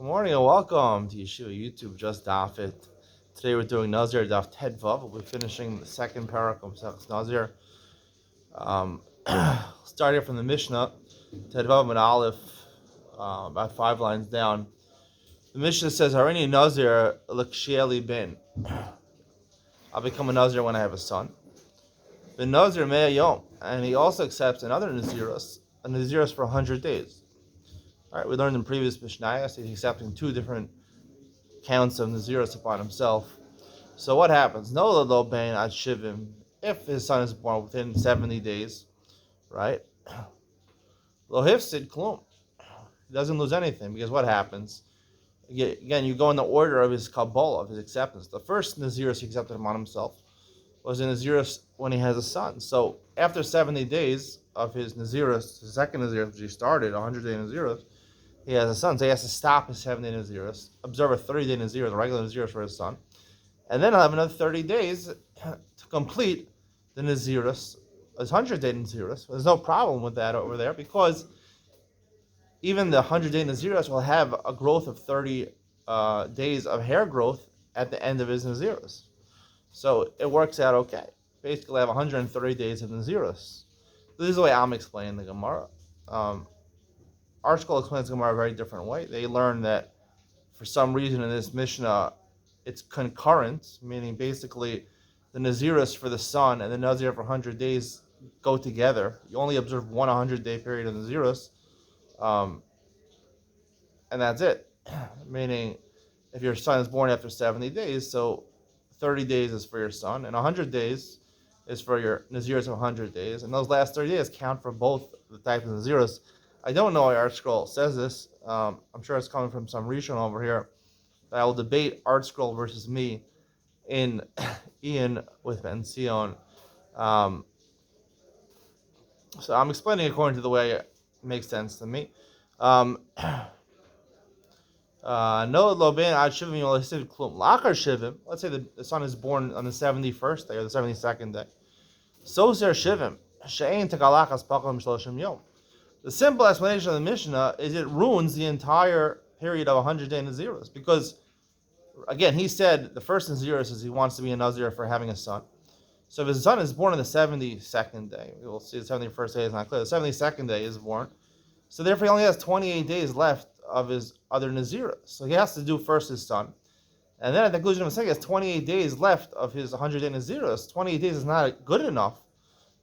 Good morning and welcome to Yeshua YouTube, just Daf It. Today we're doing Nazir Daf Ted Vav. We'll be finishing the second paragraph of Nazir. Starting from the Mishnah, Ted Vav and Aleph, about 5 lines down. The Mishnah says, Harini Nazir L'kshieli bin. I'll become a Nazir when I have a son. The Nazir Mea Yom. And he also accepts another Nazirus, a Nazirus for 100 days. All right, we learned in previous Mishnayos he's accepting 2 different counts of Nazirus upon himself. So what happens? No lo ben ad shivim. If his son is born within 70 days, right? Lo hifsid klum. He doesn't lose anything because what happens? Again, you go in the order of his Kabbalah, of his acceptance. The first Nazirus he accepted upon himself was a Nazirus when he has a son. So after 70 days of his Nazirus, the second Nazirus, which he started, 100-day Nazirus, he has a son, so he has to stop his 7-day Nazirus, observe a 30-day Nazirus, a regular Nazirus for his son, and then he'll have another 30 days to complete the Nazirus, his 100-day Nazirus. There's no problem with that over there because even the 100-day Nazirus will have a growth of 30 days of hair growth at the end of his Nazirus. So it works out okay. Basically, I have 130 days of Nazirus. This is the way I'm explaining the Gemara. Our school explains the Gemara a very different way. They learn that for some reason in this Mishnah, it's concurrent, meaning basically the Nazirus for the son and the Nazir for 100 days go together. You only observe one 100-day period of Nazirus, and that's it. Meaning, if your son is born after 70 days, so 30 days is for your son, and 100 days is for your Nazirus of 100 days, and those last 30 days count for both the types of Nazirus. I don't know why Art Scroll says this. I'm sure it's coming from some Rishon over here. I will debate Art Scroll versus me in Ian with Ben Sion. So I'm explaining according to the way it makes sense to me. No loben ad shivim yolesiv klum lachar shivim. Let's say the son is born on the 71st day or the 72nd day. So ser shivim she'ein tegalachas pakom shloshim yom. The simple explanation of the Mishnah is it ruins the entire period of 100-day Nazirus because, again, he said the first Nazirus is he wants to be a Nazir for having a son. So if his son is born on the 72nd day, we will see the 71st day is not clear, the 72nd day is born, so therefore he only has 28 days left of his other Nazirus. So he has to do first his son, and then at the conclusion of the second, he has 28 days left of his 100-day Nazirus. 28 days is not good enough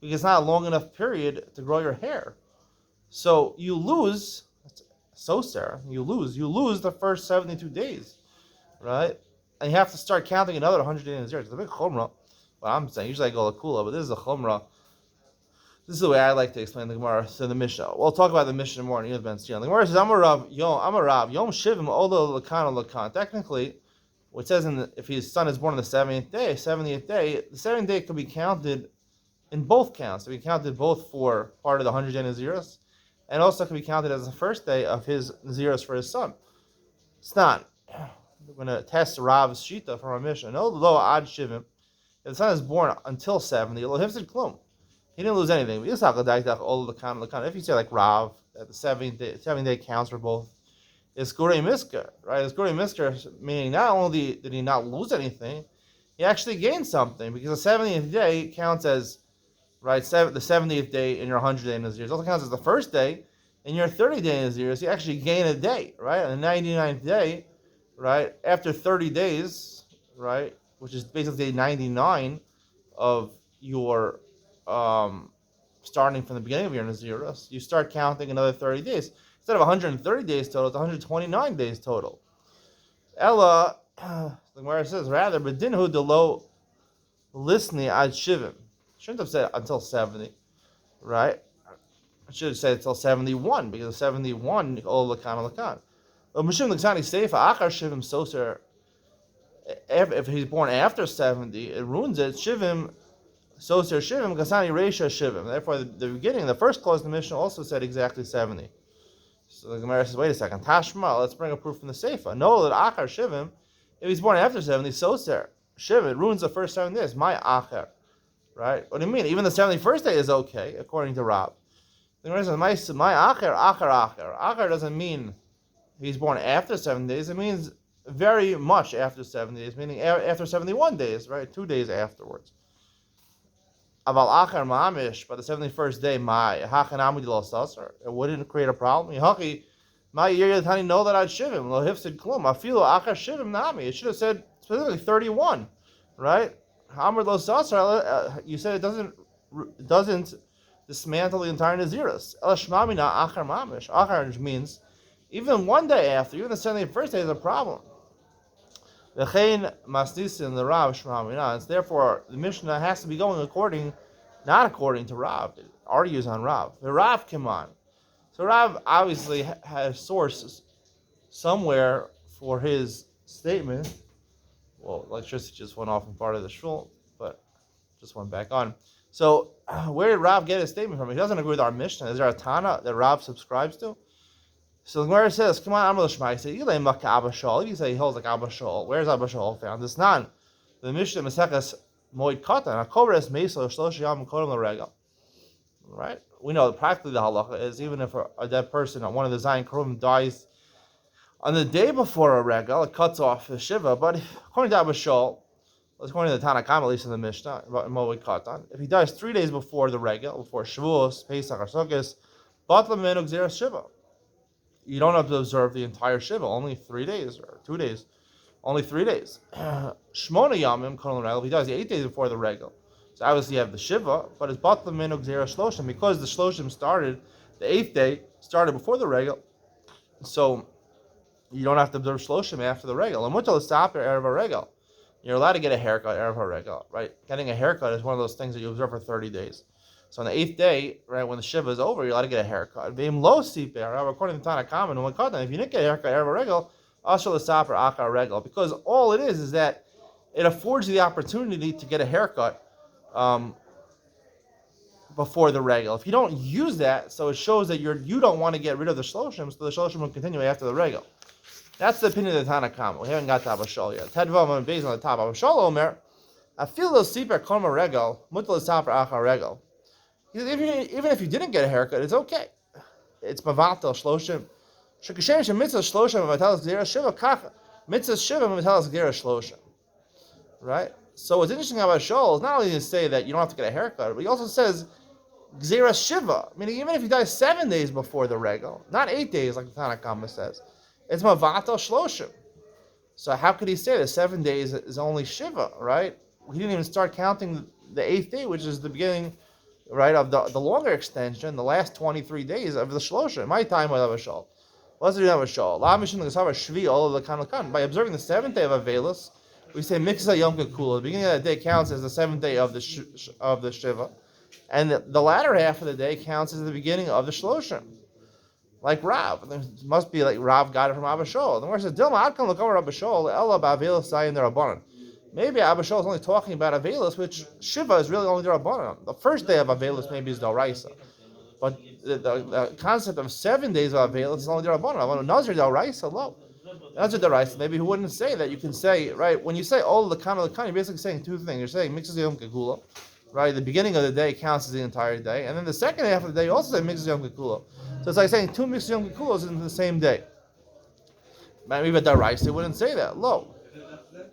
because it's not a long enough period to grow your hair. So you lose, you lose the first 72 days, right? And you have to start counting another 100 days in Nazirus. It's a big chumrah. Well, I'm saying, usually I go lakula, but this is a chumrah. This is the way I like to explain the Gemara to the Mishnah. We'll talk about the Mishnah more in Ben Sion. The Gemara says, Amarav, Yom Shivim, Ola Lakan. Technically, what it says if his son is born on the 70th day, the 70th day could be counted in both counts. So we counted both for part of the 100-day Nazirus, and also can be counted as the first day of his Nazirus for his son. It's not. We're going to test Rav's Shita from our Mishnah. No lo ad shivim. If the son is born until 70, lo hifsid klum. He didn't lose anything. If you say like Rav, that the 7-day counts for both, it's Gurei Misker, right? It's Gurei Misker, meaning not only did he not lose anything, he actually gained something because the 70th day counts as right, the 70th day in your 100-day Nazirus. It also counts as the first day in your 30-day Nazirus. You actually gain a day, right? On the 99th day, right, after 30 days, right, which is basically day 99 of your starting from the beginning of your Nazirus, you start counting another 30 days. Instead of 130 days total, it's 129 days total. Ella, the Gemara says, rather, but dinhu delo lisni ad shivim. Shouldn't have said until 70, right? I should have said until 71, because 71, all lakan. But Mishum Laksani Seifa, Achar Shivim Soser, if he's born after 70, it ruins it. Shivim, Soser Shivim, Kasani Reisha Shivim. Therefore, the beginning, the first clause of the Mishnah also said exactly 70. So the Gemara says, wait a second, Tashma, let's bring a proof from the Seifa. No, that Achar Shivim, if he's born after 70, Soser Shivim, it ruins the first 7 days. My Achar. Right? What do you mean? Even the 71st day is okay, according to Rab. The Gemara says, my acher. Acher doesn't mean If he's born after 7 days, it means very much after 7 days, meaning after 71 days, right? 2 days afterwards. Aval achar mamish, by the 71st day, it wouldn't create a problem. My Tani know that I'd shivim. Lo hifsid klum. Afilu achar shivim nami. It should have said specifically 31, right? Hamar lo sasar. You said it doesn't dismantle the entire Naziris. El shmamina achar mamish. Achar means even 1 day after, even the 71st day is a problem. V'chein masnisin the Rav shmamina. It's therefore the Mishnah has to be going not according to Rav. It argues on Rav. The Rav came on. So Rav obviously has sources somewhere for his statement. Well, electricity just went off in part of the shul, but just went back on. So where did Rav get his statement from? He doesn't agree with our Mishnah. Is there a Tana that Rav subscribes to? So the Gemara says, "Come on, Amar L'Shmai." Say, "You maka Abba Shaul." You say he holds like Abba Shaul. Where's Abba Shaul found? This nan. The Mishnah Maseches Moed Katan. Akobres Meisel Shlosh Yam Kodem L'Regel. Right? We know that practically the halacha is even if a dead person on one of the Zayin Krovim dies on the day before a regal, it cuts off the shiva. But according to Abba Shaul, according to the Tanakh, at least in the Mishnah, about Moed Katan, if he dies 3 days before the regal, before Shavuos, Pesach, or Sukkot, Batla Menu Gzeras Shiva. You don't have to observe the entire Shiva, only 3 days, or 2 days, only 3 days. Shmona Yamim, if he dies 8 days before the regal. So obviously you have the Shiva, but it's Batla Minug Zera Shloshim, because the Shloshim started, the 8th day started before the regal, so you don't have to observe Shloshim after the regal. And Mutal Saper Erev HaRegal, you're allowed to get a haircut Erev HaRegal, right? Getting a haircut is one of those things that you observe for 30 days. So on the 8th day, right, when the Shiva is over, you're allowed to get a haircut. V'im lo siper, according to Tanakh, if you didn't get a haircut Erev HaRegal, Ashal Saper Achar Regal, because all it is that it affords you the opportunity to get a haircut before the regal. If you don't use that, so it shows that you don't want to get rid of the shloshim, so the shloshim will continue after the regal. That's the opinion of the Tanakh. We haven't got to Abba Shaul yet. Tedvav based on the top. Abba Shaul Omer, I feel those siper koma regal, mutal saper achar regal. Even if you didn't get a haircut, it's okay. It's mavatal shloshim. Shekashem shemitzah shloshim mavatal gzera shiva kach mitzvah shiva mavatal gzera shloshim. Right. So what's interesting about Shaul is not only to say that you don't have to get a haircut, but he also says Gzera Shiva, meaning even if you die 7 days before the regal, not 8 days like the Tanakh says, it's Mavatal Shloshim. So how could he say that 7 days is only Shiva, right? He didn't even start counting the 8th day, which is the beginning, right, of the longer extension, the last 23 days of the Shloshim. My time with Shaul. What's the reason with Shaul? By observing the 7th day of Avelis, we say Miksa Yom Kekula. The beginning of the day counts as the 7th day of the Shiva, and the latter half of the day counts as the beginning of the Shloshim. Like Rav, it must be like Rav got it from Abba Shaul. The Gemara says, "Dilma Adkan look over Abba Shaul, Ella ba'Avelis Zayin Derabanan." Maybe Abba Shaul is only talking about Avelis, which Shiva is really only Derabanan. The first day of Avelis maybe is Daraisa, but the concept of 7 days of Avelis is only Derabanan. Nazir Daraisa, low. That's what the rice. Maybe he wouldn't say that. You can say, right, when you say all the kind, you're basically saying two things. You're saying mixes yom kekula, right? The beginning of the day counts as the entire day, and then the second half of the day you also say mixes yom kekula. So it's like saying two mixes yom kekulas in the same day. Maybe the rice they wouldn't say that. Lo,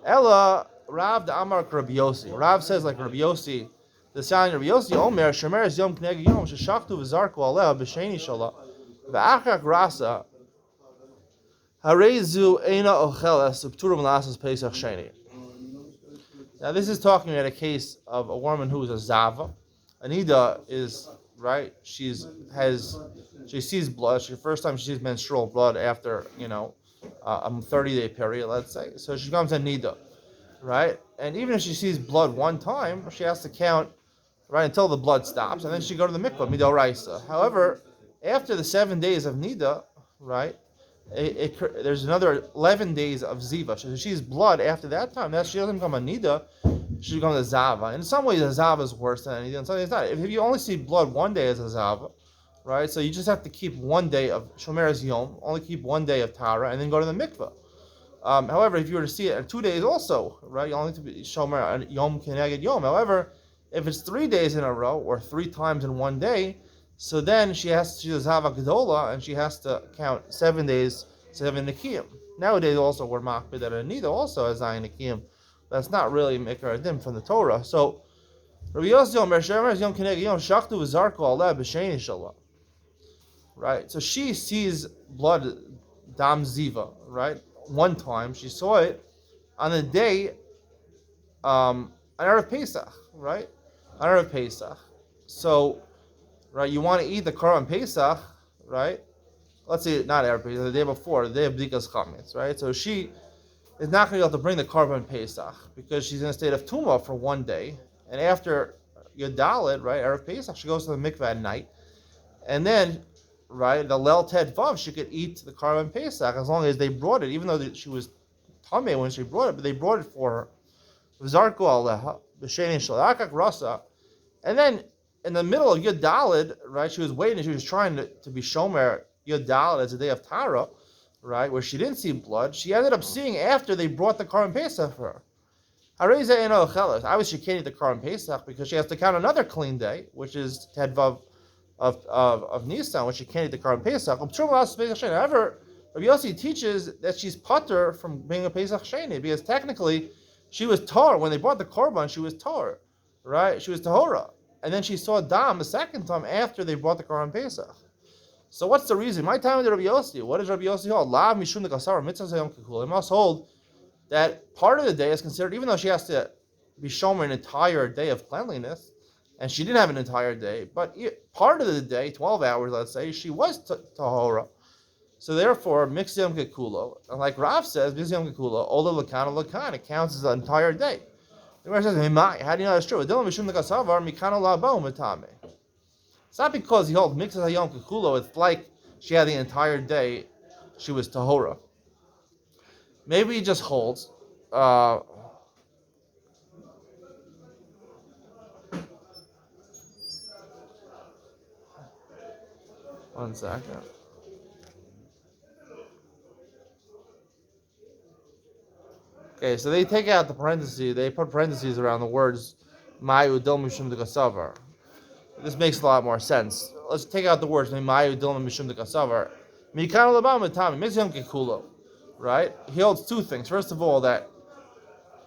Ella Rav the Amar Rabbi Yossi. Rav says like Rabbi Yossi, the sign Rabbi Yossi Omer Shemer Yom Kneg Yom Sheshachtu V'Zarku Aleh B'Sheni Shala V'Achak Rasa. Now this is talking about a case of a woman who is a zava. Anida is right. She sees blood. It's the first time she sees menstrual blood after a 30-day period, let's say. So she becomes a nida, right? And even if she sees blood one time, she has to count right until the blood stops, and then she go to the mikvah midoraisa. However, after the 7 days of nida, right? There's another 11 days of ziva. So she's blood after that time. That she doesn't become a nida, she becomes a zava. In some ways, a zava is worse than a nida. In some ways, it's not. If you only see blood one day as a zava, right? So you just have to keep 1 day of shomer's yom, only keep 1 day of tara, and then go to the mikveh. However, if you were to see it in 2 days also, right? You only have to be shomer yom keneged yom. However, if it's 3 days in a row or 3 times in 1 day, so then she's a Zava Gedola, and she has to count 7 days So they have a Nikiyim. Nowadays also we're makbid that a Nida also has Zayin Nikiyim. That's not really Mikar Adim from the Torah. So Rabbi Yossi Omer Shemer Yom Kineg Yom Shachtu V'Zarko Aleh B'Shein Shalom. Right? So she sees blood, Dam Ziva, right? One time she saw it on the day on Erev Pesach, right? On Erev Pesach. So, right, you want to eat the Korban Pesach, right? Let's say not Erev Pesach, the day before, the day of Bdikas Chametz, right? So she is not going to be able to bring the Korban Pesach because she's in a state of Tumah for one day. And after Yodalit, right, Erev Pesach, she goes to the mikveh at night. And then, right, the Lel Ted Vav, she could eat the Korban Pesach as long as they brought it, even though she was Tameh when she brought it, but they brought it for her. V'zarku aleha, b'shein shalakak rasa. And then, in the middle of Yodalid, right, she was waiting, she was trying to be Shomer Yodalid as a day of Tara, right, where she didn't see blood. She ended up seeing after they brought the Korban Pesach for her. Hareza eno chelas. Obviously, she can't eat the Korban Pesach because she has to count another clean day, which is Ted Vav of Nisan, which she can't eat the Korban Pesach. However, Rabbi Yossi teaches that she's pater from being a Pesach Sheni because technically she was Torah when they brought the Korban. She was Torah, right? She was Tahora, and then she saw Dam the second time after they brought the Korban Pesach. So what's the reason? My time with Rabbi Yossi. What does Rabbi Yossi hold? Lav mishum dekasar mitzvah yom kikul. He must hold that part of the day is considered, even though she has to be shomer an entire day of cleanliness, and she didn't have an entire day, but part of the day, 12 hours, let's say, she was Tahora. So therefore, mixed yom kekulo, and like Rav says, mixed yom kekulo, ola lakana lakan, it counts as an entire day. The Gemara says, how do you know that's true? It's not because he holds mixed yom kekulo, it's like she had the entire day, she was Tahora. Maybe he just holds, one second. Okay, so they take out the parentheses. They put parentheses around the words "Mayu Dil Mishum Dekasavar." This makes a lot more sense. Let's take out the words "Mayu Dil Mishum Dekasavar." Mikan Labam Matami Mitzvah Kekulo. Right? He holds two things. First of all, that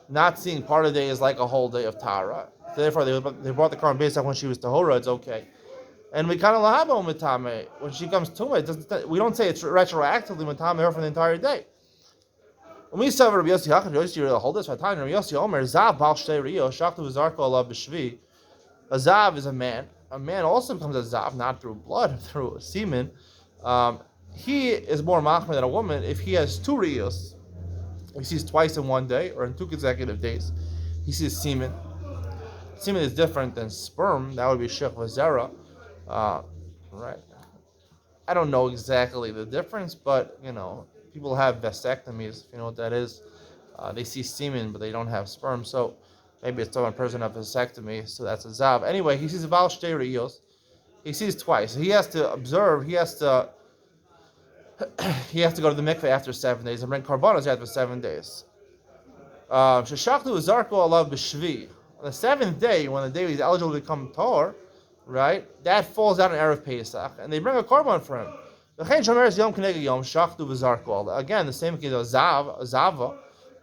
not seeing part of the day is like a whole day of Tara. So therefore, they brought the Korban Pesach when she was Tahora. It's okay. And we kind of lahabo mitame when she comes to it. We don't say it's retroactively mitame her for the entire day. When we saw Rabbi Yossi Hachad, Yossi really hold this. Rabbi Yossi Omer Zav Bal Shtei Rio Shachtu V'Zarko Alav B'Shvi. A Zav is a man. A man also becomes a Zav not through blood, through semen. He is more machmer than a woman if he has two Rios. He sees twice in one day or in 2 consecutive days. He sees semen. Semen is different than sperm. That would be Shech V'Zera. Right. I don't know exactly the difference, but people have vasectomies. If you know what that is, they see semen, but they don't have sperm. So maybe it's a person of vasectomy. So that's a zav. Anyway, he sees Val Shtei Riyos. He sees twice. He has to observe. He has to go to the mikveh after 7 days and bring karbanos after 7 days. Sheshachtu Zarko Alav B'Shvi. On the 7th day, when the day he's eligible to become tor, right, that falls out in Erev Pesach, and they bring a korban for him. Again, the same case of Zava,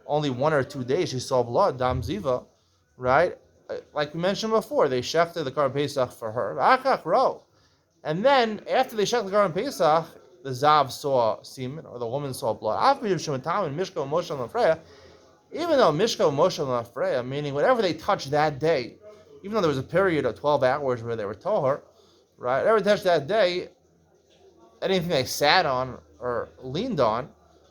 only 1 or 2 days she saw blood, Dam Ziva, right? Like we mentioned before, they shechted the Korban Pesach for her. And then, after they shechted the Korban Pesach, the Zav saw semen, or the woman saw blood. Even though Mishka Moshe Lafreya, meaning whatever they touched that day, even though there was a period of 12 hours where they were tohar, right? Whatever they touched that day, anything they sat on or leaned on,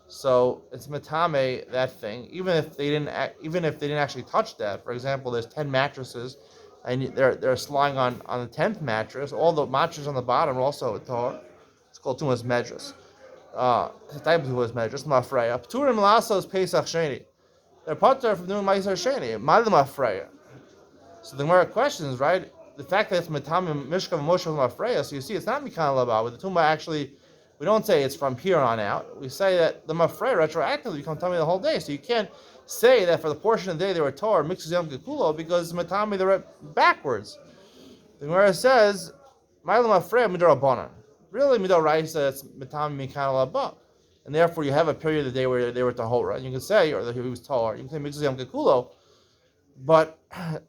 so it's matame that thing. Even if they didn't actually touch that. For example, there's 10 mattresses, and they're lying on the 10th mattress. All the mattresses on the bottom are also tohar. It's called tumas medras. The type of tumas medras, mafreya. Pturim lasos pesach sheni. They're pater from doing ma'aser sheni. Madam mafreya. So the Gemara questions, right? The fact that it's Matam Mishka Moshe Mafreya, so you see it's not Mikan Laba. With the Tumba actually, we don't say it's from here on out. We say that the Mafreya retroactively become Tami the whole day. So you can't say that for the portion of the day they were Torah, mixes Yom Kekulo, because Matami they're backwards. The Gemara says, Ma'ila Mafreya Midor Abanan. Really, Midor Raisa, it's Matami Mikan Laba. and therefore you have a period of the day where they were tahora. And you can say, or that he was tahor. You can say mixes yom kekulo, but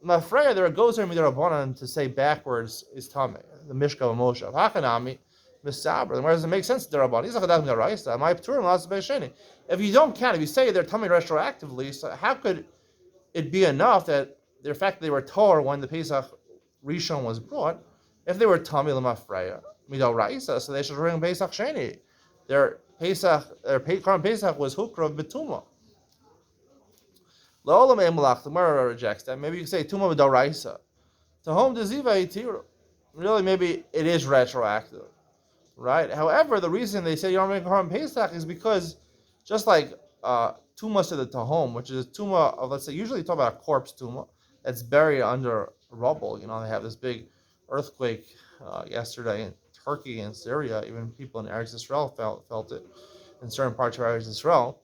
mafreya there goes there midrabanan to say backwards is tameh. The mishka of Moshe hakanami misaber. Where does it make sense? Derabanan. He's like deraisa. My pturim last beisheni. If you don't count, if you say they're tameh retroactively, so how could it be enough that the fact that they were tahor when the Pesach Rishon was brought? If they were tameh lemafreya midoraisa, so they should bring Pesach Sheni. Their Korban Pesach was hukra betuma. La'olam emelach. The Gemara rejects that. Maybe you can say tuma midoraisa. To whom does ziva itiru? Really, maybe it is retroactive, right? However, the reason they say you don't make Korban Pesach is because just like tuma to the tahom, which is tuma of, let's say, usually you talk about a corpse tuma that's buried under rubble. You know, they have this big earthquake yesterday in Turkey and Syria. Even people in Eretz Israel felt it in certain parts of Eretz Israel.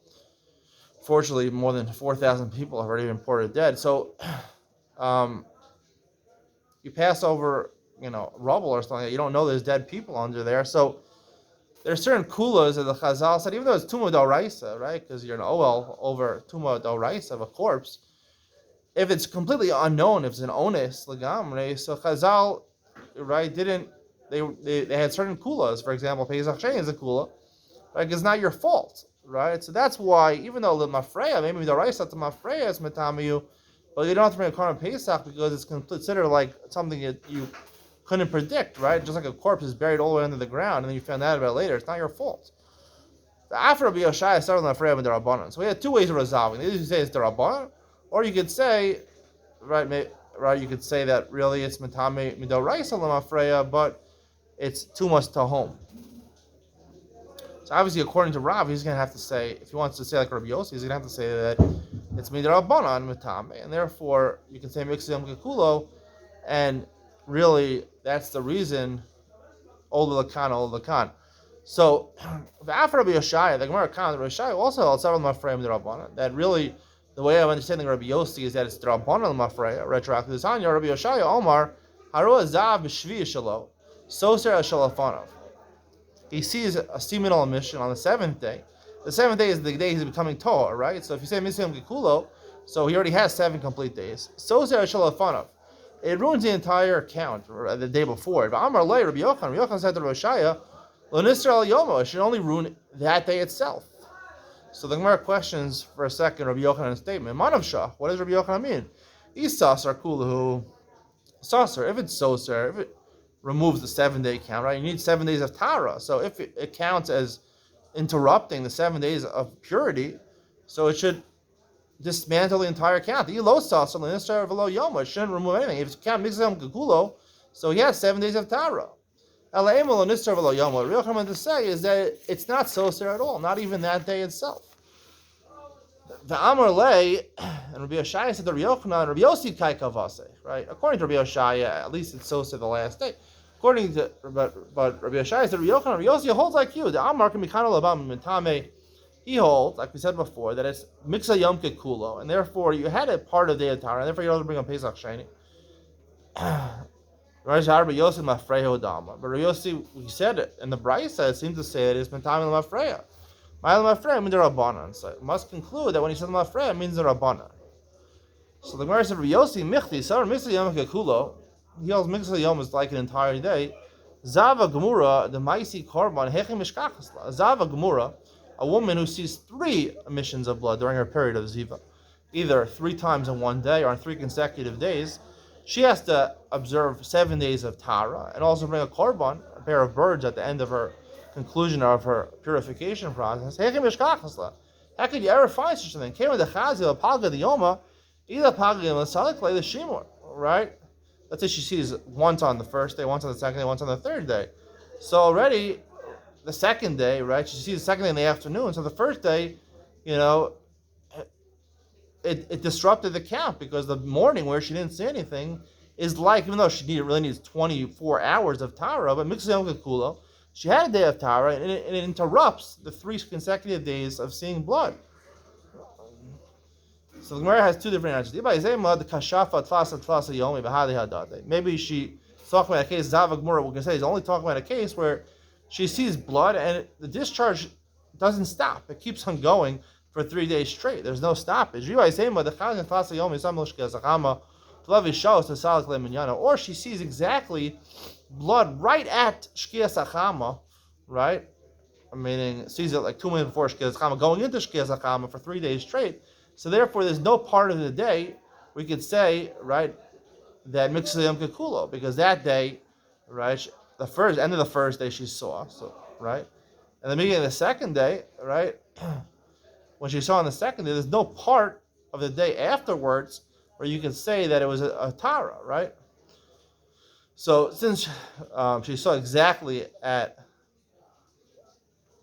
Fortunately, more than 4,000 people have already been reported dead. So, you pass over, rubble or something like that, you don't know there's dead people under there. So, there are certain kulas that the Chazal said, even though it's tumah d'oraisa, right? Because you're an oel over tumah d'oraisa of a corpse. If it's completely unknown, if it's an ones legamre, so Chazal, right, they had certain kulas. For example, Pesach Sheni is a kula, right? It's not your fault, right? So that's why, even though the mafreya, maybe the raisa to mafreya is metamiyu, but you don't have to bring a Korban Pesach because it's considered like something that you couldn't predict, right? Just like a corpse is buried all the way under the ground, and then you found out about it later. It's not your fault. After Rabbi Yoshai started on mafreya with the rabbanon, so we had two ways of resolving. Either you say it's the rabbanon, or you could say, right? You could say that really it's metame midoraisa lemafreya, but it's too much to home. So obviously, according to Rav, he's going to have to say, if he wants to say like Rabbi Yossi, he's going to have to say that it's midrabanan metame, and therefore you can say mixyam kekulo, and really that's the reason. Ol lakan. So after Rabbi Yoshai, the Gemara counts Rabbi Yoshai also held several mafreya midrabanan. That really, the way I'm understanding Rabbi Yossi is that it's drabanan mafreya retroactive. Tanya Rabbi Yoshai Omar haru zav b'shvi shelo soser shalafanov. He sees a seminal emission on the seventh day. The seventh day is the day he's becoming Torah, right? So if you say Misyam Gekulo, so he already has 7 complete days. So it ruins the entire count the day before. But Amar Lei, Rabbi Yochanan said to Rabbi Shaya, L'nisra Yomo, it should only ruin that day itself. So the Gemara questions for a second Rabbi Yochanan's statement. Manav Shah, what does Rabbi Yochanan mean? Isasar Kulahu. Sasar, if it's Soser, if it removes the 7-day count, right? You need 7 days of Tara. So if it counts as interrupting the 7 days of purity, so it should dismantle the entire count. It shouldn't remove anything. If you count Mixam Gagulo, so he has 7 days of Tara. What real comment to say is that it's not Soser at all, not even that day itself. The Amar Lei, and Rabbi Yoshaya said to Rabbi Yochanan, Rabbi Yossi Kai Kavase, right? According to Rabbi Yoshaya, at least it's Soser the last day. According to, but Rabbi Yoshai said, Rabbi Yossi holds like you. The Amar can be kind of labam mitame. He holds, like we said before, that it's mixa yom kekulo, and therefore you had a part of day of Tara, and therefore you don't have to bring on Pesach Sheni. Rabbi Yossi mafreya odama, but Rabbi Yossi, we said it in the Brisa, it seems to say that it's mitame mafreya. Ma'al mafreya means the rabbanan. So it must conclude that when he says mafreya, it means the rabbanan. So the Gemara said, Rabbi Yossi michti sar mixa yom kekulo. He holds Mixal Yom is like an entire day. Zava Gemura, the Maisi Korban, Hechim Mishkachasla. Zava Gemura, a woman who sees 3 emissions of blood during her period of Ziva, either 3 times in one day or on 3 consecutive days, she has to observe 7 days of Tara and also bring a Korban, a pair of birds, at the end of her conclusion of her purification process. Hechim Mishkachasla. How could you ever find such a thing? Came with the Chazil, Paga the Yoma, either Paga the Masalik, like the Shimur, right? Let's say she sees once on the first day, once on the second day, once on the third day. So already, the second day, right? She sees the second day in the afternoon. So the first day, it disrupted the count because the morning where she didn't see anything is like, even though she really needs 24 hours of Tara, but Mixyom Kekulo, she had a day of Tara, and it interrupts the 3 consecutive days of seeing blood. So the Gemara has 2 different answers. Maybe she's talking about a case, Zava Gemara, we can say, is only talking about a case where she sees blood and the discharge doesn't stop. It keeps on going for 3 days straight. There's no stoppage. Or she sees exactly blood right at Shkias Achama, right? Meaning sees it like 2 minutes before Shkias Achama, going into Shkias Achama for 3 days straight. So therefore, there's no part of the day we could say, right, that mixes Yom Kikulo, because that day, right, the first end of the first day she saw, so right, and the beginning of the second day, right, when she saw on the second day, there's no part of the day afterwards where you can say that it was a Tara, right? So since she saw exactly at,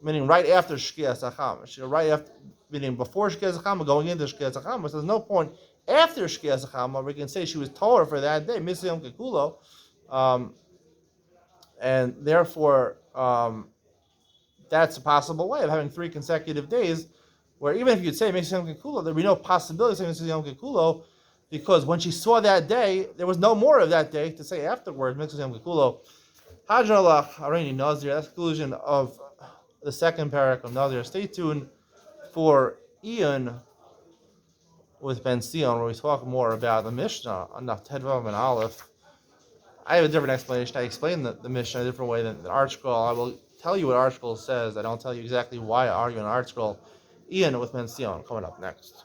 meaning right after Shkias Achama, right after, meaning before Shkias Achama, going into Shkias Achama, so there's no point after Shkias Achama we can say she was Torah for that day, Misa Yom Kikulo, and therefore that's a possible way of having 3 consecutive days, where even if you'd say Misa Yom Kikulo, there'd be no possibility of saying Misa Yom Kikulo, because when she saw that day, there was no more of that day to say afterwards, Misa Yom Kikulo. Hadralach Areni Nazir, that's the conclusion of the second parak of Nazir. Stay tuned for Ian with Ben Sion, where we talk more about the Mishnah on Daf Tedvav and Aleph. I have a different explanation. I explain the Mishnah a different way than the article. I will tell you what article says. I don't tell you exactly why I argue an article. Ian with Ben Sion coming up next.